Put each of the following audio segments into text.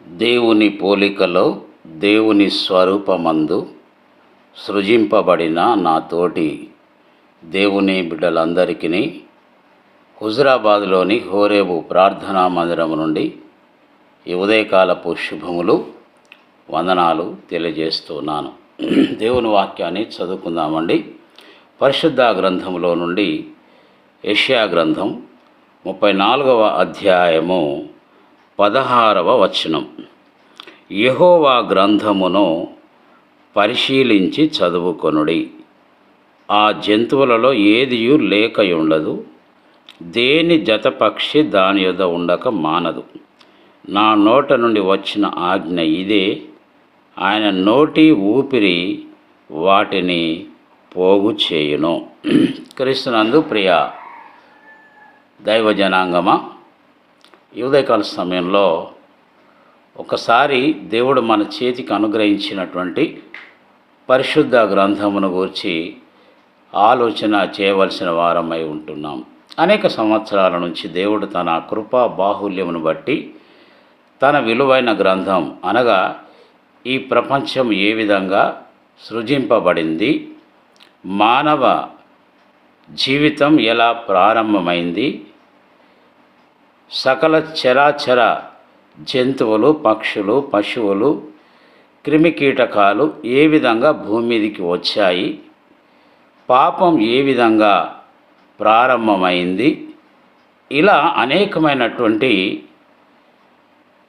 దేవుని పోలికలో దేవుని స్వరూపమందు సృజింపబడిన నా తోటి దేవుని బిడ్డలందరికీ హుజురాబాద్లోని హోరేబు ప్రార్థనా మందిరం నుండి ఈ ఉదయకాలపు శుభములు వందనాలు తెలియజేస్తున్నాను. దేవుని వాక్యాన్ని చదువుకుందామండి. పరిశుద్ధ గ్రంథంలో నుండి యెషయా గ్రంథం 34వ అధ్యాయము 16వ వచనం. యెహోవా గ్రంథమును పరిశీలించి చదువుకొనుడి, ఆ జంతువులలో ఏదియు లేకయుండదు, దేని జతపక్షి దాని యొద్ద ఉండక మానదు. నా నోట నుండి వచ్చిన ఆజ్ఞ ఇదే, ఆయన నోటి ఊపిరి వాటిని పోగు చేయును. క్రీస్తునందు ప్రియ దైవ జనాంగమా, ఈ ఉదయకాల సమయంలో ఒకసారి దేవుడు మన చేతికి అనుగ్రహించినటువంటి పరిశుద్ధ గ్రంథమును గురించి ఆలోచన చేయవలసిన వారమై ఉంటున్నాం. అనేక సంవత్సరాల నుంచి దేవుడు తన కృపా బాహుల్యమును బట్టి తన విలువైన గ్రంథం అనగా ఈ ప్రపంచం ఏ విధంగా సృజింపబడింది, మానవ జీవితం ఎలా ప్రారంభమైంది, సకల చరాచర జంతువులు, పక్షులు, పశువులు, క్రిమికీటకాలు ఏ విధంగా భూమి మీదకి వచ్చాయి, పాపం ఏ విధంగా ప్రారంభమైంది, ఇలా అనేకమైనటువంటి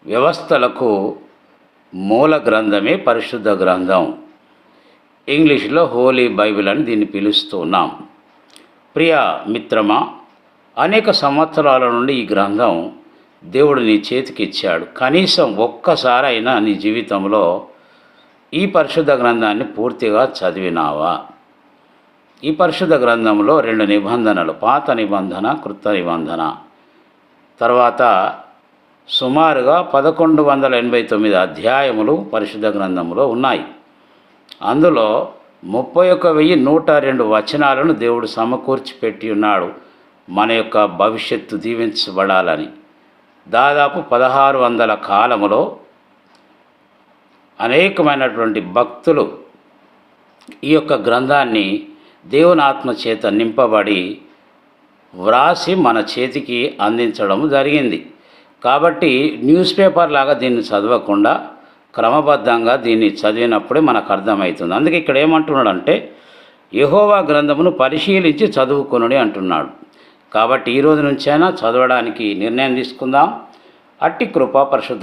వ్యవస్థలకు మూల గ్రంథమే పరిశుద్ధ గ్రంథం. ఇంగ్లీష్లో హోలీ బైబిల్ అని దీన్ని పిలుస్తున్నాం. ప్రియ మిత్రమా, అనేక సంవత్సరాల నుండి ఈ గ్రంథం దేవుడు నీ చేతికి ఇచ్చాడు. కనీసం ఒక్కసారైనా నీ జీవితంలో ఈ పరిశుద్ధ గ్రంథాన్ని పూర్తిగా చదివినావా? ఈ పరిశుద్ధ గ్రంథంలో 2 నిబంధనలు, పాత నిబంధన, క్రొత్త నిబంధన, తర్వాత సుమారుగా 1189 అధ్యాయములు పరిశుద్ధ గ్రంథంలో ఉన్నాయి. అందులో 31,102 వచనాలను దేవుడు సమకూర్చి పెట్టి ఉన్నాడు మన యొక్క భవిష్యత్తు దీవించబడాలని. దాదాపు 1600 కాలములో అనేకమైనటువంటి భక్తులు ఈ యొక్క గ్రంథాన్ని దేవుని ఆత్మ చేత నింపబడి వ్రాసి మన చేతికి అందించడం జరిగింది. కాబట్టి న్యూస్ పేపర్ లాగా దీన్ని చదవకుండా క్రమబద్ధంగా దీన్ని చదివినప్పుడే మనకు అర్థమవుతుంది. అందుకే ఇక్కడ ఏమంటున్నాడంటే యెహోవా గ్రంథమును పరిశీలించి చదువుకొనుడి అంటున్నాడు. కాబట్టి ఈ రోజు నుంచైనా చదవడానికి నిర్ణయం తీసుకుందాం. అట్టి కృప పరిశుద్ధ